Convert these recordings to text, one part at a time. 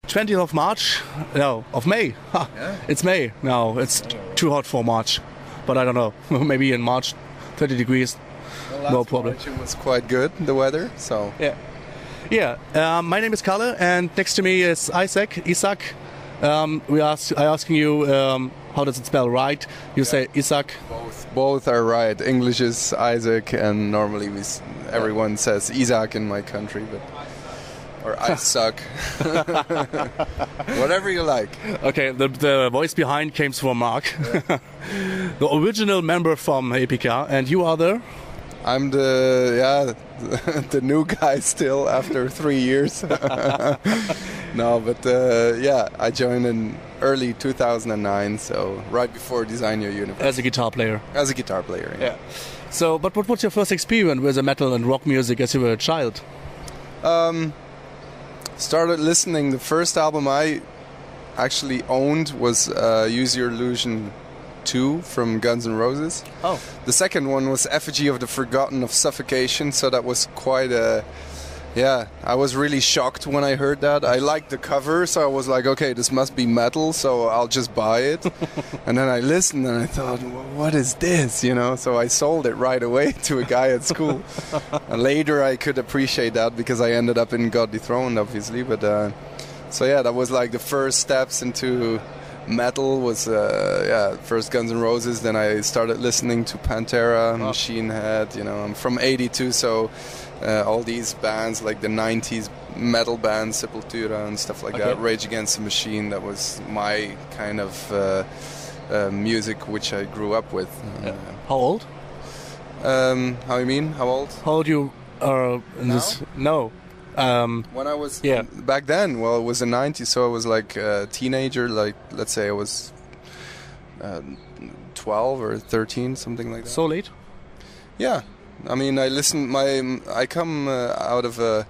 20th of March, no, of May. Ha, Yeah. It's May now. It's too hot for March, but I don't know. Maybe in March, 30 degrees, no problem. March it was quite good, the weather. So Yeah, yeah. My name is Kalle, and next to me is Isaac. I asking you, how does it spell? Right? You say Isaac. both are right. English is Isaac, and normally everyone says Isaac in my country, but or I suck. Whatever you like. Okay, the voice behind came from Mark, the original member from Epica, and you are the. I'm the new guy still after 3 years. No, but I joined in early 2009, so right before Design Your Universe. As a guitar player. As a guitar player, yeah. So, but what was your first experience with the metal and rock music as you were a child? Started listening. The first album I actually owned was Use Your Illusion 2 from Guns N' Roses. Oh. The second one was Effigy of the Forgotten of Suffocation, so that was quite a... Yeah, I was really shocked when I heard that. I liked the cover, so I was like, okay, this must be metal, so I'll just buy it. And then I listened and I thought, what is this, you know? So I sold it right away to a guy at school. And later I could appreciate that because I ended up in God Dethroned, obviously. But so yeah, that was like the first steps into metal was first Guns N' Roses. Then I started listening to Pantera, Machine Head. You know, I'm from '82, so all these bands like the '90s metal bands, Sepultura and stuff like that. Rage Against the Machine. That was my kind of music which I grew up with. How old? How you mean? How old? How old you are in this? No. When I was back then, well, it was the '90s, so I was like a teenager. Like, let's say I was 12 or 13, something like that. So late? Yeah, I mean, I come out of a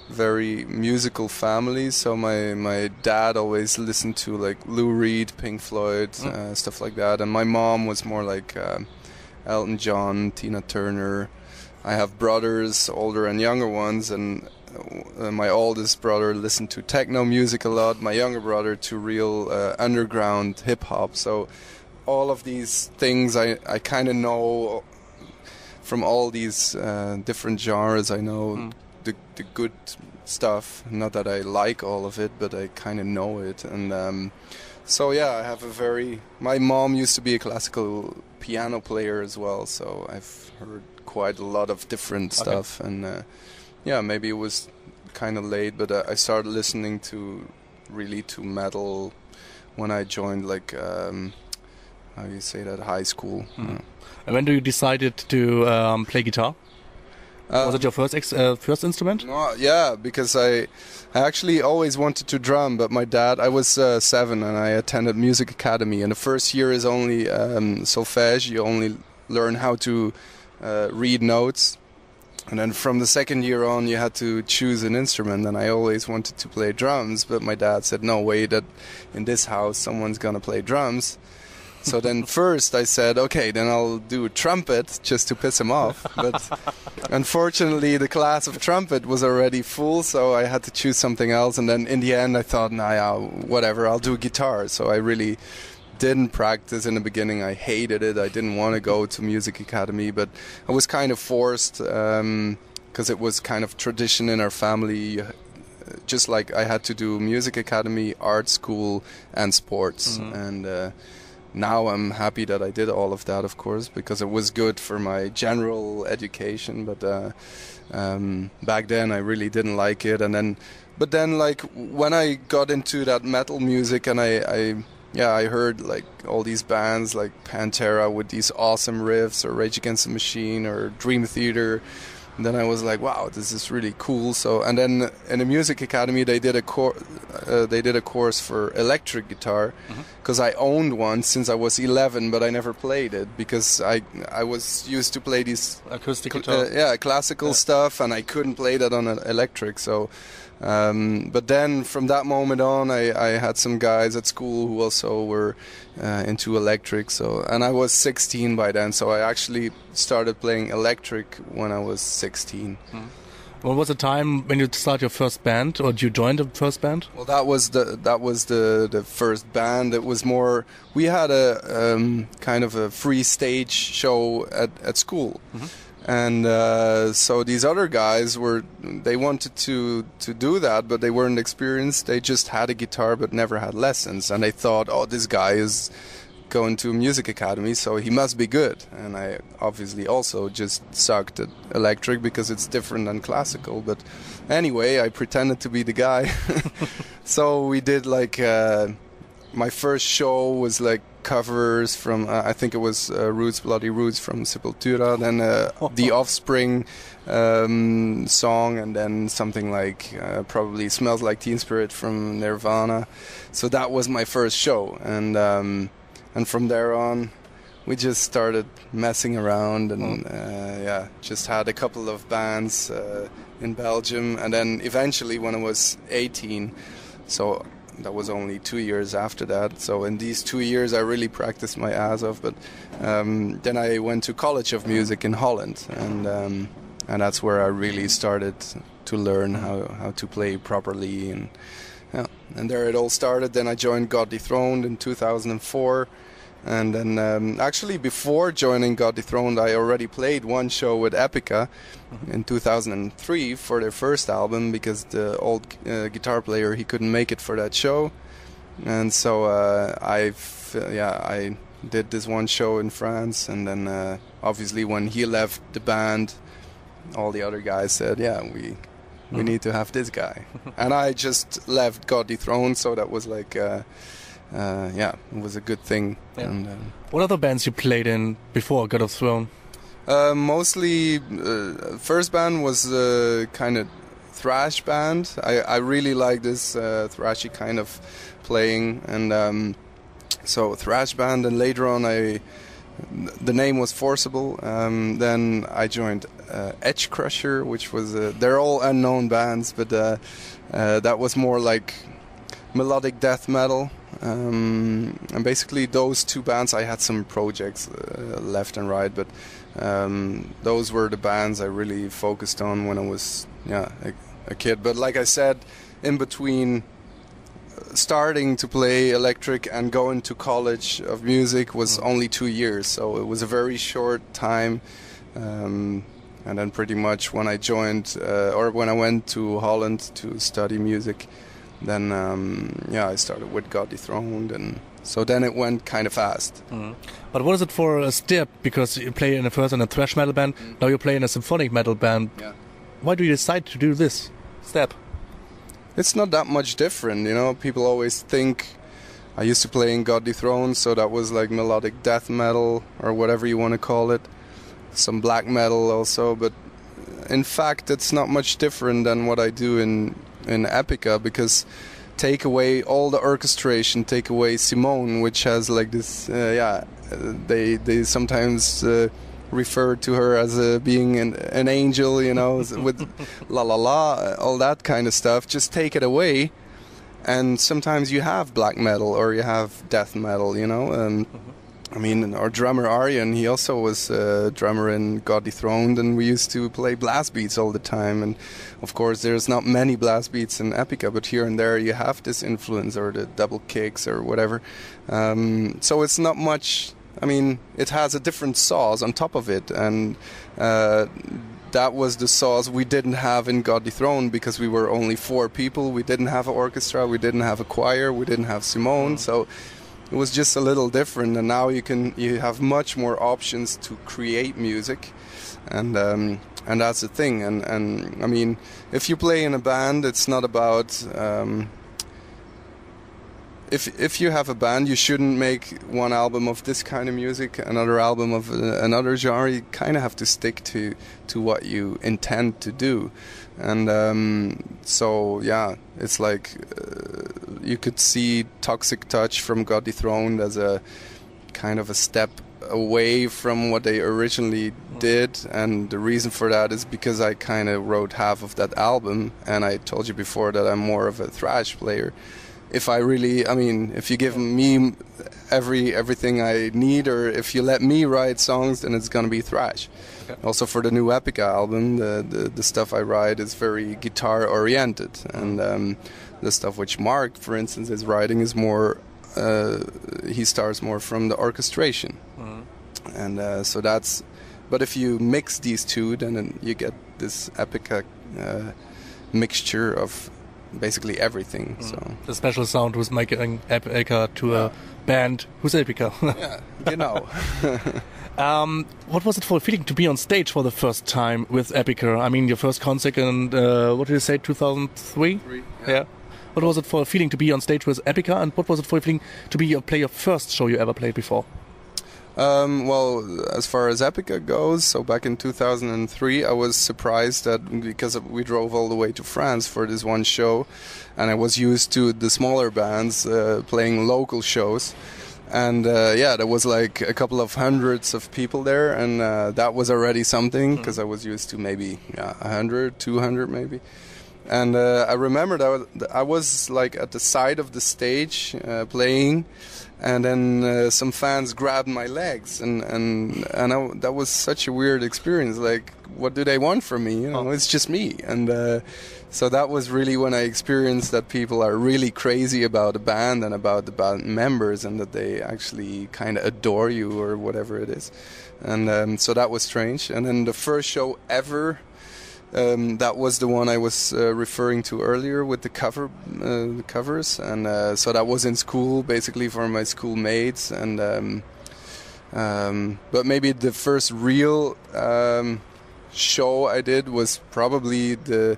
very musical family, so my dad always listened to like Lou Reed, Pink Floyd, stuff like that, and my mom was more like Elton John, Tina Turner. I have brothers, older and younger ones, and my oldest brother listened to techno music a lot. My younger brother to real underground hip hop. So all of these things I kind of know from all these different genres. I know the good stuff. Not that I like all of it, but I kind of know it. And so yeah, I have my mom used to be a classical piano player as well, so I've heard quite a lot of different stuff. And maybe it was kind of late, but I started listening to metal when I joined, like how do you say that, high school. And when do you decided to play guitar? Was it your first instrument? No, yeah, because I actually always wanted to drum, but my dad, I was 7 and I attended music academy, and the first year is only solfège. You only learn how to read notes, and then from the second year on you had to choose an instrument, and I always wanted to play drums, but my dad said, no way, that in this house someone's gonna play drums. So then first I said, okay, then I'll do trumpet just to piss him off. But unfortunately the class of trumpet was already full, so I had to choose something else. And then in the end I thought, whatever, I'll do guitar. So I really didn't practice in the beginning. I hated it. I didn't want to go to music academy, but I was kind of forced because it was kind of tradition in our family. Just like I had to do music academy, art school, and sports. And now I'm happy that I did all of that, of course, because it was good for my general education. But back then I really didn't like it. But then like when I got into that metal music, and I heard like all these bands like Pantera with these awesome riffs, or Rage Against the Machine, or Dream Theater, then I was like, wow, this is really cool. So, and then in the music academy, they did a course for electric guitar, because I owned one since I was 11, but I never played it because I was used to play these acoustic guitar, classical stuff, and I couldn't play that on an electric. So, but then from that moment on, I had some guys at school who also were into electric. So, and I was 16 by then, so I actually started playing electric when I was 16. What was the time when you started your first band, or did you join the first band? Well, that was the first band. It was more, we had a kind of a free stage show at school. And so these other guys they wanted to do that, but they weren't experienced. They just had a guitar but never had lessons, and they thought, oh, this guy is going to a music academy, so he must be good. And I obviously also just sucked at electric because it's different than classical. But anyway, I pretended to be the guy. So we did like my first show was like covers from I think it was Roots, Bloody Roots from Sepultura, then The Offspring song, and then something like probably Smells Like Teen Spirit from Nirvana. So that was my first show, and from there on we just started messing around, and just had a couple of bands in Belgium, and then eventually when I was 18, so that was only 2 years after that. So in these 2 years I really practiced my ass off. But then I went to College of Music in Holland, and that's where I really started to learn how to play properly. And there it all started. Then I joined God Dethroned in 2004. And then actually before joining God Dethroned, I already played one show with Epica in 2003 for their first album, because the old guitar player, he couldn't make it for that show. And so I did this one show in France, and then obviously when he left the band, all the other guys said, yeah, we need to have this guy. And I just left God Dethroned, so that was like it was a good thing. Yeah. And, what other bands you played in before God of Throne? Mostly, first band was kind of thrash band. I really like this thrashy kind of playing, and so thrash band. And later on, the name was Forcible. Then I joined Edge Crusher, which was they're all unknown bands, but that was more like melodic death metal. And basically those two bands, I had some projects left and right, but those were the bands I really focused on when I was a kid. But like I said, in between starting to play electric and going to College of Music was only 2 years, so it was a very short time. And then pretty much when I joined or when I went to Holland to study music, then I started with God Dethroned, and so then it went kind of fast. But what is it for a step? Because you play in a first in a thrash metal band, now you play in a symphonic metal band. Yeah. Why do you decide to do this step? It's not that much different, People always think I used to play in God Dethroned, so that was like melodic death metal or whatever you want to call it, some black metal also. But in fact, it's not much different than what I do in Epica, because take away all the orchestration, take away Simone, which has like this they sometimes refer to her as being an angel, with la la la, all that kind of stuff. Just take it away, and sometimes you have black metal or you have death metal, I mean, our drummer Arjen, he also was a drummer in God Dethroned, and we used to play blast beats all the time. And of course, there's not many blast beats in Epica, but here and there you have this influence, or the double kicks or whatever. So it's not much. I mean, it has a different sauce on top of it, and that was the sauce we didn't have in God Dethroned, because we were only 4 people. We didn't have an orchestra, we didn't have a choir, we didn't have Simone, so it was just a little different. And now you have much more options to create music, and that's the thing. And I mean, if you play in a band, it's not about if you have a band, you shouldn't make one album of this kind of music, another album of another genre. You kind of have to stick to what you intend to do. And so yeah, it's like you could see Toxic Touch from God Dethroned as a kind of a step away from what they originally did, and the reason for that is because I kind of wrote half of that album, and I told you before that I'm more of a thrash player. If you give me everything I need, or if you let me write songs, then it's gonna be thrash. Okay. Also for the new Epica album, the stuff I write is very guitar oriented, and the stuff which Mark, for instance, is writing is more. He starts more from the orchestration, and so that's. But if you mix these two, then you get this Epica mixture of basically everything. So the special sound was making Epica to a band who's Epica. Yeah, you know. What was it for a feeling to be on stage for the first time with Epica? I mean, your first concert in what did you say, 2003? Yeah. What was it for a feeling to be on stage with Epica, and what was it for a feeling to play your first show you ever played before? Well, as far as Epica goes, so back in 2003, I was surprised that because we drove all the way to France for this one show, and I was used to the smaller bands playing local shows. And there was like a couple of hundreds of people there, and that was already something, because I was used to maybe 100, 200 maybe. And I remember that I was like at the side of the stage playing, and then some fans grabbed my legs, and that was such a weird experience. Like, what do they want from me? You know, it's just me. And so that was really when I experienced that people are really crazy about a band and about the band members, and that they actually kind of adore you or whatever it is. And so that was strange. And then the first show ever. That was the one I was referring to earlier with the covers, and so that was in school, basically for my schoolmates. And but maybe the first real show I did was probably the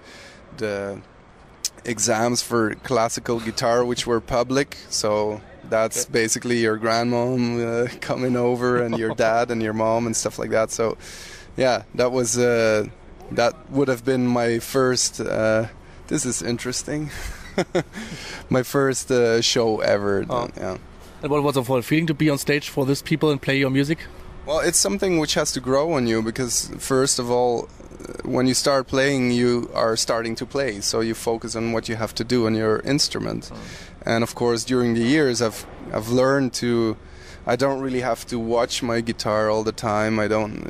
exams for classical guitar, which were public. So that's basically your grandmom coming over, and your dad and your mom and stuff like that. So yeah, that was. That would have been my first. This is interesting. My first show ever. Yeah. And what was it for a feeling to be on stage for these people and play your music? Well, it's something which has to grow on you, because first of all, when you start playing, you are starting to play, so you focus on what you have to do on your instrument. And of course, during the years, I've learned to. I don't really have to watch my guitar all the time.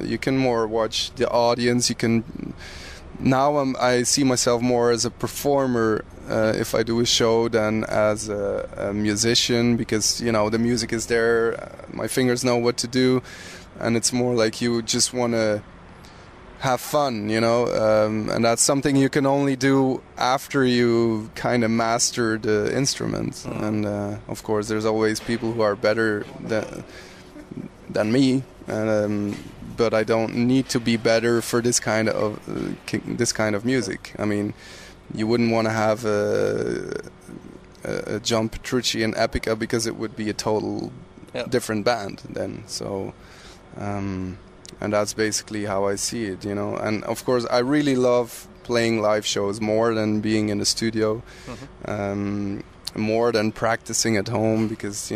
You can more watch the audience. You can. Now I see myself more as a performer if I do a show than as a musician, because the music is there. My fingers know what to do, and it's more like you just want to have fun, and that's something you can only do after you kind of master the instrument. And of course, there's always people who are better than me, but I don't need to be better for this kind of music. I mean, you wouldn't want to have a John Petrucci and Epica, because it would be a total different band then. So. And that's basically how I see it, And of course, I really love playing live shows more than being in the studio, more than practicing at home, because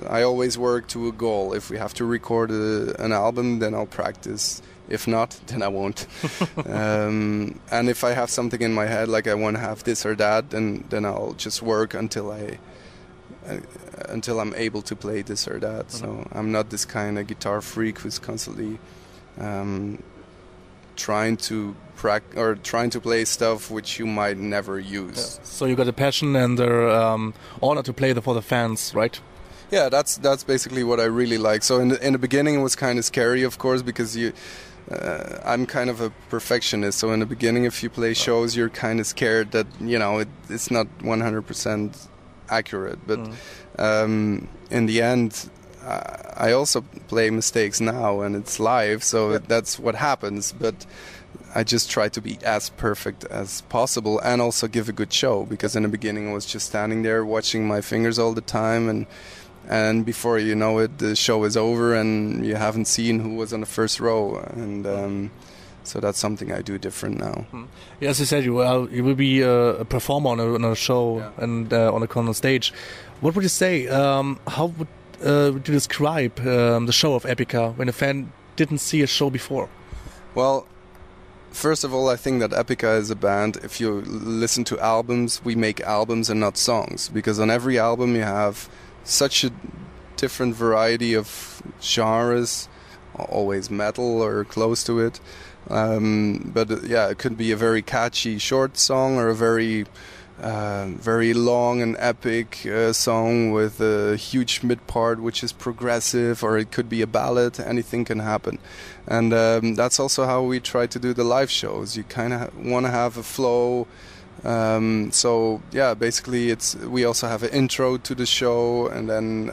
I always work to a goal. If we have to record an album, then I'll practice. If not, then I won't. And if I have something in my head, like I want to have this or that, then I'll just work until I'm able to play this or that. So I'm not this kind of guitar freak who's constantly trying to play stuff which you might never use. Yeah. So you got a passion and the honor to play for the fans, right? Yeah, that's basically what I really like. So in the beginning it was kind of scary, of course, because I'm kind of a perfectionist. So in the beginning, if you play shows, you're kind of scared that it's not 100% accurate. But in the end, I also play mistakes now, and it's live, so that's what happens. But I just try to be as perfect as possible and also give a good show, because in the beginning I was just standing there watching my fingers all the time, and before you know it, the show is over and you haven't seen who was on the first row, and so that's something I do different now. Yeah, as you said, you will be a performer on a show, yeah, and on a stage. What would you say? How would you describe the show of Epica when a fan didn't see a show before? Well, first of all, I think that Epica is a band. If you listen to albums, we make albums and not songs, because on every album you have such a different variety of genres, always metal or close to it. But yeah, it could be a very catchy short song, or a very long and epic song with a huge mid part which is progressive, or it could be a ballad. Anything can happen, and that's also how we try to do the live shows. You kind of want to have a flow. So yeah, basically we also have an intro to the show, and then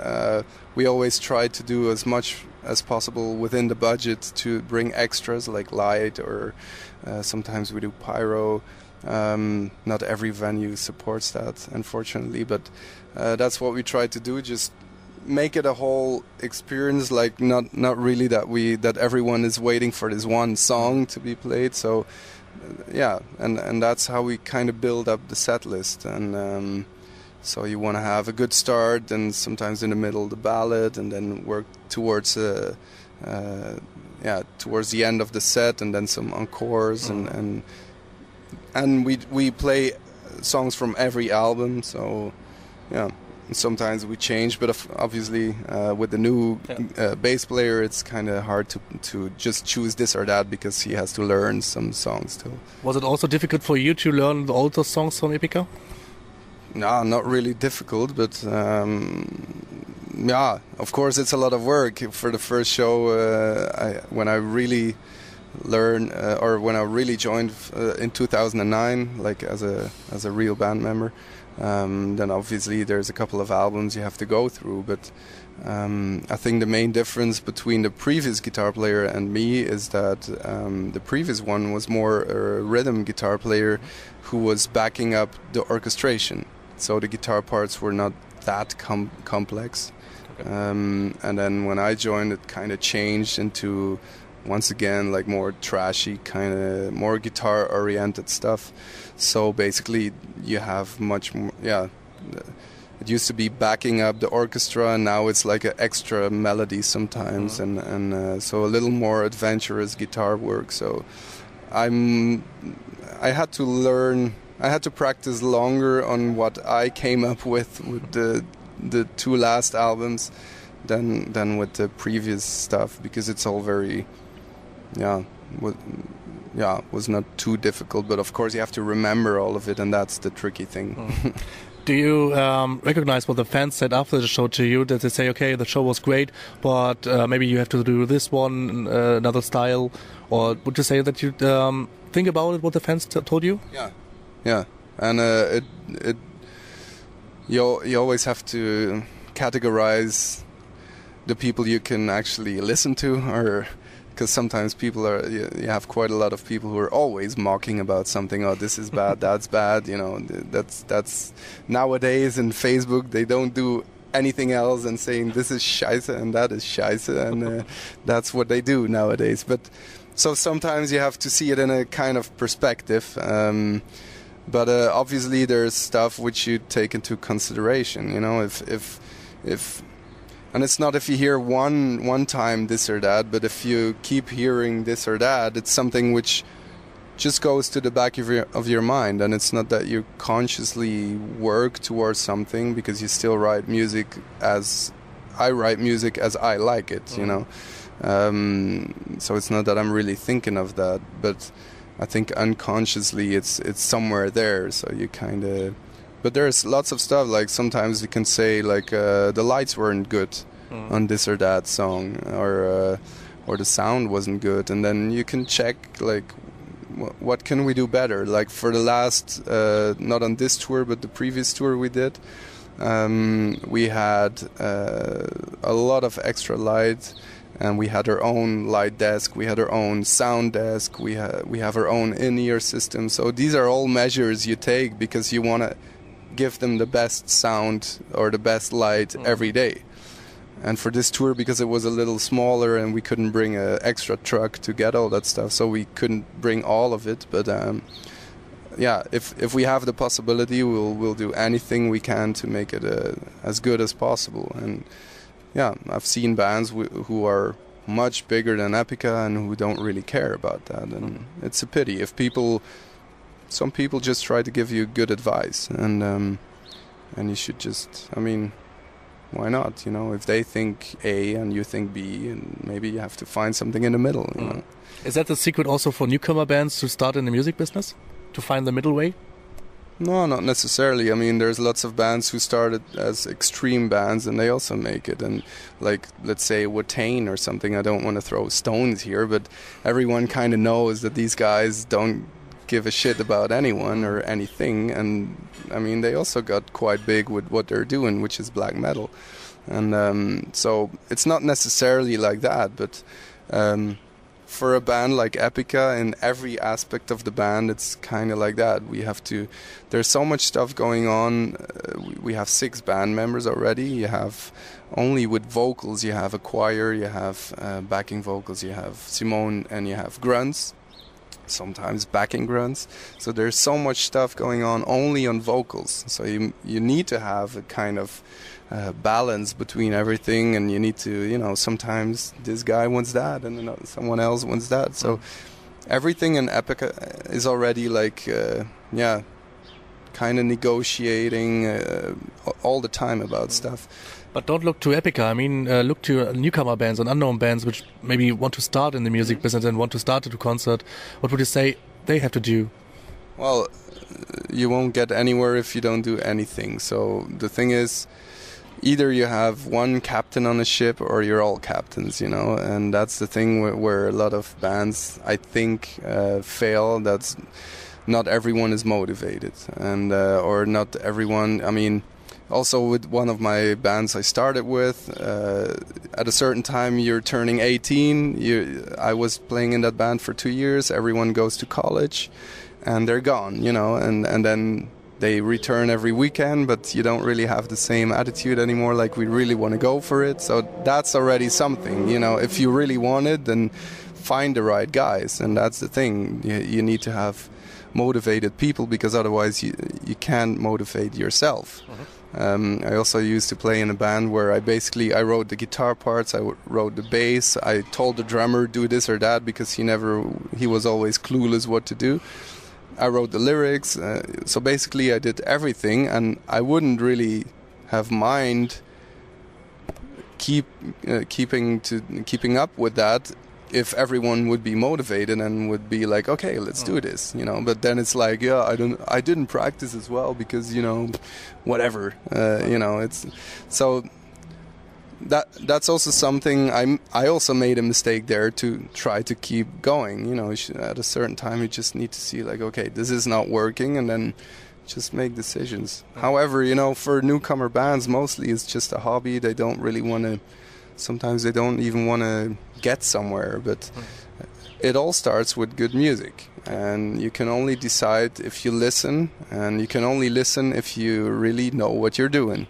we always try to do as much as possible within the budget to bring extras like light, or sometimes we do pyro. Not every venue supports that, unfortunately, but that's what we try to do. Just make it a whole experience, like not really that everyone is waiting for this one song to be played. So yeah, and that's how we kind of build up the set list. And so you want to have a good start, and sometimes in the middle the ballad, and then work towards towards the end of the set, and then some encores, and we play songs from every album. So yeah, sometimes we change, but obviously with the new bass player, it's kind of hard to just choose this or that, because he has to learn some songs too. Was it also difficult for you to learn all those songs from Epica? No, not really difficult, but yeah, of course it's a lot of work. For the first show, when I really learned, or when I really joined in 2009, like as a real band member, then obviously there's a couple of albums you have to go through. But I think the main difference between the previous guitar player and me is that the previous one was more a rhythm guitar player who was backing up the orchestration. So the guitar parts were not that complex. Okay. And then when I joined, it kind of changed into, once again, like more trashy, kind of more guitar-oriented stuff. So basically, you have much more. Yeah, it used to be backing up the orchestra, and now it's like an extra melody sometimes, and so a little more adventurous guitar work. So I had to learn. I had to practice longer on what I came up with the two last albums than with the previous stuff, because it's all very was not too difficult. But of course you have to remember all of it, and that's the tricky thing. Do you recognize what the fans said after the show to you? That they say, okay, the show was great, but maybe you have to do this one, another style? Or would you say that you think about it, what the fans told you? Yeah, and you always have to categorize the people you can actually listen to, or because sometimes you have quite a lot of people who are always mocking about something. Oh, this is bad, that's bad. You know, that's nowadays in Facebook they don't do anything else and saying this is scheiße and that is scheiße, and that's what they do nowadays. But so sometimes you have to see it in a kind of perspective. But obviously there's stuff which you take into consideration. You know, if and it's not if you hear one time this or that, but if you keep hearing this or that, it's something which just goes to the back of your mind, and it's not that you consciously work towards something, because you still write music as I write music as I like it. You know, so it's not that I'm really thinking of that, but I think unconsciously it's somewhere there. So you kind of, but there's lots of stuff, like sometimes you can say like the lights weren't good on this or that song, or the sound wasn't good, and then you can check like what can we do better. Like for the last, not on this tour but the previous tour we did, we had a lot of extra light, and we had our own light desk, we had our own sound desk, we have our own in-ear system. So these are all measures you take because you want to give them the best sound or the best light every day. And for this tour, because it was a little smaller and we couldn't bring an extra truck to get all that stuff, so we couldn't bring all of it. But yeah, if we have the possibility, we'll do anything we can to make it as good as possible. And yeah, I've seen bands who are much bigger than Epica and who don't really care about that, and it's a pity. If some people just try to give you good advice, and you should just, I mean, why not? You know, if they think A and you think B, and maybe you have to find something in the middle. You know? Is that the secret also for newcomer bands to start in the music business? To find the middle way? No, not necessarily. I mean, there's lots of bands who started as extreme bands and they also make it. And like, let's say Watain or something, I don't want to throw stones here, but everyone kind of knows that these guys don't give a shit about anyone or anything. And I mean, they also got quite big with what they're doing, which is black metal. And so it's not necessarily like that, but for a band like Epica, in every aspect of the band, it's kind of like that. There's so much stuff going on. We have 6 band members already. You have, only with vocals, you have a choir, you have backing vocals, you have Simone, and you have grunts, sometimes backing grunts. So there's so much stuff going on only on vocals. So you need to have a kind of balance between everything, and you need to, you know, sometimes this guy wants that and someone else wants that. So everything in Epica is already like kind of negotiating all the time about stuff. But don't look to Epica. I mean, look to newcomer bands and unknown bands which maybe want to start in the music business and want to start to do concert. What would you say they have to do? Well, you won't get anywhere if you don't do anything. So the thing is, either you have one captain on a ship or you're all captains, you know, and that's the thing where a lot of bands, I think, fail. That's not everyone is motivated, and or not everyone. I mean, also with one of my bands I started with, at a certain time you're turning 18. I was playing in that band for 2 years. Everyone goes to college, and they're gone, you know, and then they return every weekend, but you don't really have the same attitude anymore, like we really want to go for it. So that's already something, you know. If you really want it, then find the right guys, and that's the thing. You need to have motivated people, because otherwise you can't motivate yourself. I also used to play in a band where I wrote the guitar parts, I wrote the bass, I told the drummer do this or that, because he was always clueless what to do. I wrote the lyrics, so basically I did everything, and I wouldn't really have mind keeping up with that if everyone would be motivated and would be like, okay, let's do this, you know. But then it's like, yeah, I didn't practice as well because, you know, whatever, you know. It's so that's also something. I also made a mistake there to try to keep going, you know. At a certain time you just need to see like, okay, this is not working, and then just make decisions. However, you know, for newcomer bands, mostly it's just a hobby. They don't really want to, sometimes they don't even want to get somewhere, but it all starts with good music, and you can only decide if you listen, and you can only listen if you really know what you're doing.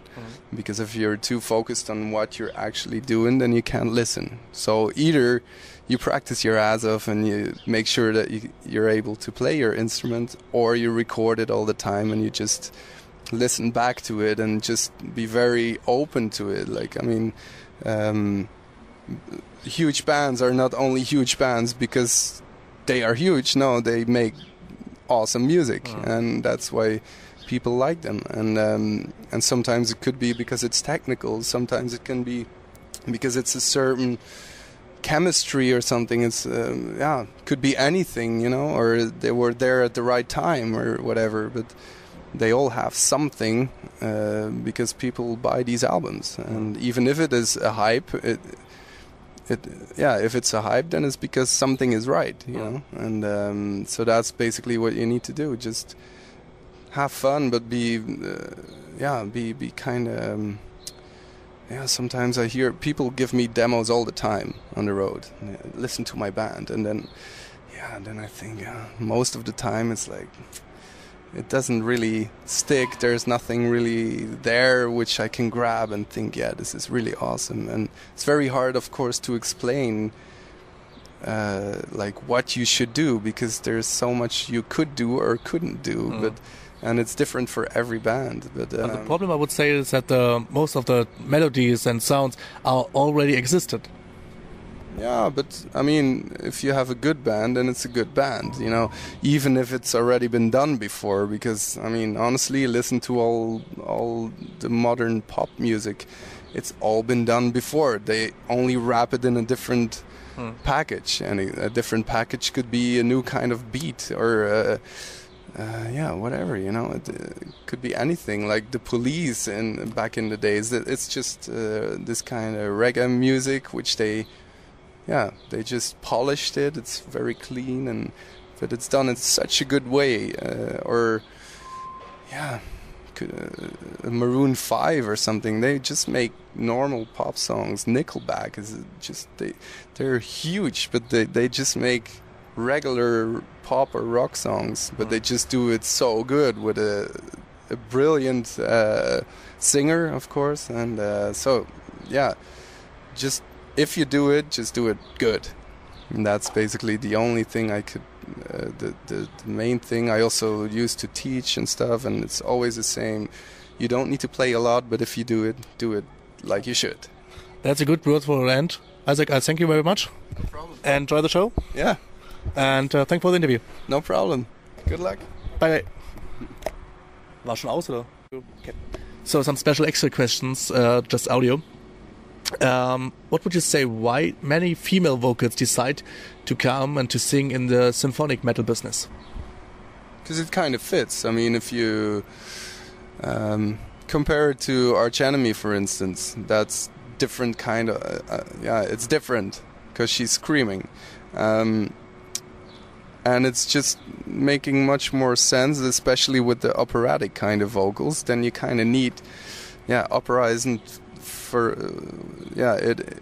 Because if you're too focused on what you're actually doing, then you can't listen. So either you practice your ass off and you make sure that you're able to play your instrument, or you record it all the time and you just listen back to it and just be very open to it. Like, I mean, huge bands are not only huge bands because they are huge. No, they make awesome music, and that's why people like them. And sometimes it could be because it's technical. Sometimes it can be because it's a certain chemistry or something. It's could be anything, you know, or they were there at the right time or whatever. But they all have something, because people buy these albums, and even if it is a hype, if it's a hype, then it's because something is right, you know. And so that's basically what you need to do. Just have fun, but be kind of yeah, sometimes I hear people give me demos all the time on the road. Listen to my band, and then I think most of the time it's like it doesn't really stick. There's nothing really there which I can grab and think, yeah, this is really awesome. And it's very hard, of course, to explain like what you should do, because there's so much you could do or couldn't do, and it's different for every band. But the problem, I would say, is that most of the melodies and sounds are already existed. Yeah, but I mean, if you have a good band, then it's a good band, you know, even if it's already been done before. Because I mean, honestly, listen to all the modern pop music; it's all been done before. They only wrap it in a different package, and a different package could be a new kind of beat or yeah, whatever, you know. It could be anything, like the Police back in the days. It's just this kind of reggae music which they just polished it. It's very clean, but it's done in such a good way. Or Maroon 5 or something. They just make normal pop songs. Nickelback is just they're huge, but they just make regular pop or rock songs, but they just do it so good with a brilliant singer, of course, and so yeah, just if you do it, just do it good. And that's basically the only thing I could. The main thing. I also used to teach and stuff, and it's always the same. You don't need to play a lot, but if you do it like you should. That's a good word for the end. Isaac, I thank you very much. No problem. Enjoy the show. Yeah. And thank for the interview. No problem. Good luck. Bye. War schon aus, oder? Okay. So some special extra questions, just audio. What would you say, why many female vocals decide to come and to sing in the symphonic metal business? Because it kind of fits. I mean, if you compare it to Arch Enemy, for instance, that's different kind of... it's different because she's screaming. And it's just making much more sense, especially with the operatic kind of vocals. Then you kind of need... opera isn't...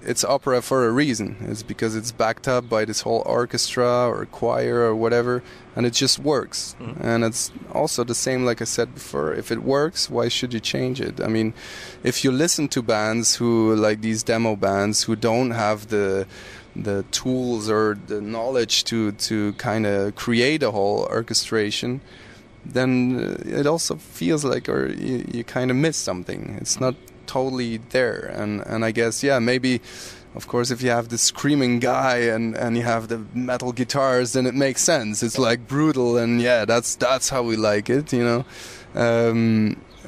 it's opera for a reason. It's because it's backed up by this whole orchestra or choir or whatever, and it just works. And it's also the same, like I said before. If it works, why should you change it? I mean, if you listen to bands who, like these demo bands, who don't have the tools or the knowledge to kind of create a whole orchestration, then it also feels like, or you kind of miss something. It's not totally there, and I guess maybe, of course, if you have the screaming guy and you have the metal guitars, then it makes sense. It's like brutal, and that's how we like it, you know.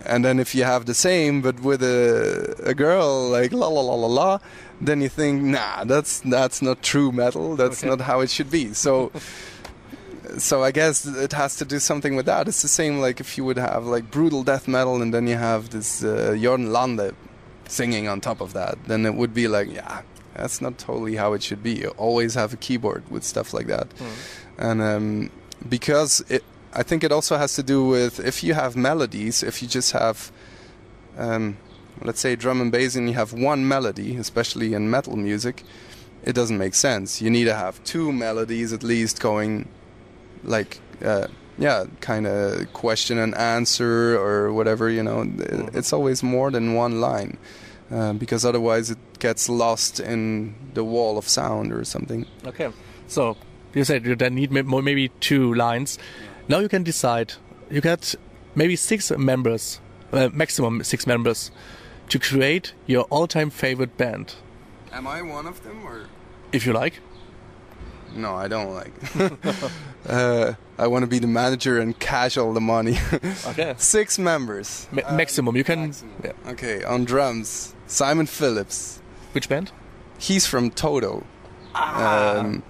And then if you have the same but with a girl, like la la la la la, then you think, nah, that's not true metal. That's not how it should be. So I guess it has to do something with that. It's the same like if you would have like brutal death metal and then you have this Jorn Lande singing on top of that, then it would be like, that's not totally how it should be. You always have a keyboard with stuff like that. And because I think it also has to do with, if you have melodies, if you just have, let's say drum and bass, and you have one melody, especially in metal music, it doesn't make sense. You need to have two melodies at least going, like kind of question and answer or whatever, you know. It's always more than one line, because otherwise it gets lost in the wall of sound or something. Okay, so you said you then need maybe two lines. Now you can decide. You got maybe 6 members, maximum 6 members, to create your all-time favorite band. Am I one of them, or? If you like. No, I don't like. I want to be the manager and cash all the money. Okay. 6 members. Maximum. You can. Maximum. Yeah. Okay, on drums, Simon Phillips. Which band? He's from Toto. And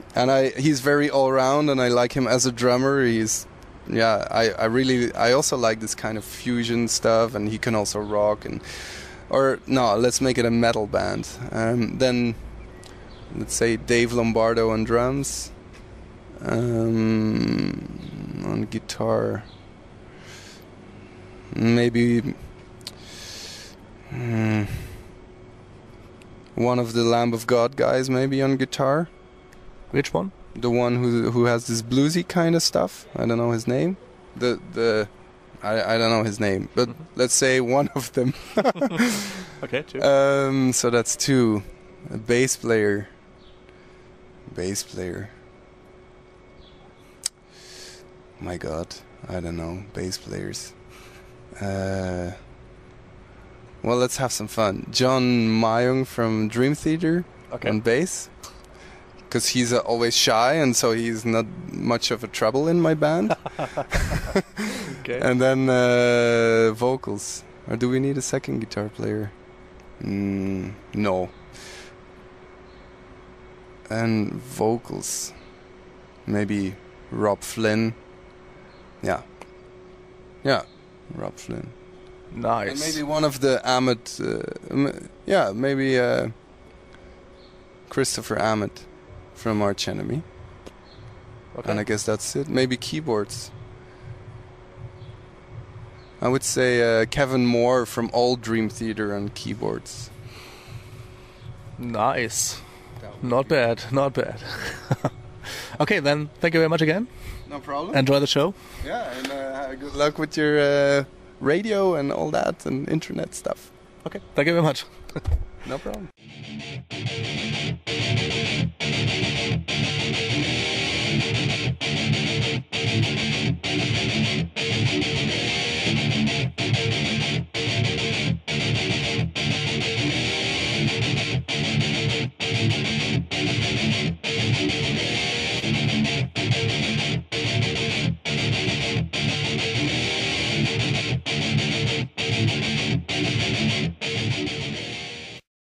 he's very all round, and I like him as a drummer. He's, I also like this kind of fusion stuff, and he can also rock. Let's make it a metal band. Then. Let's say Dave Lombardo on drums, on guitar, maybe one of the Lamb of God guys maybe on guitar. Which one? The one who has this bluesy kind of stuff. I don't know his name. I don't know his name, but let's say one of them. Okay, 2. So that's 2. A bass player. My God, I don't know. Bass players. Well, let's have some fun. John Mayung from Dream Theater on bass. Because he's always shy, and so he's not much of a trouble in my band. Okay. And then vocals. Or do we need a second guitar player? No. And vocals. Maybe Rob Flynn. Yeah, Rob Flynn. Nice. And maybe one of the Amet. Maybe Christopher Amet from Arch Enemy. Okay. And I guess that's it. Maybe keyboards. I would say Kevin Moore from Old Dream Theater on keyboards. Nice. Not bad. Okay, then thank you very much again. No problem. Enjoy the show. Yeah, and good luck with your radio and all that and internet stuff. Okay, thank you very much. No problem.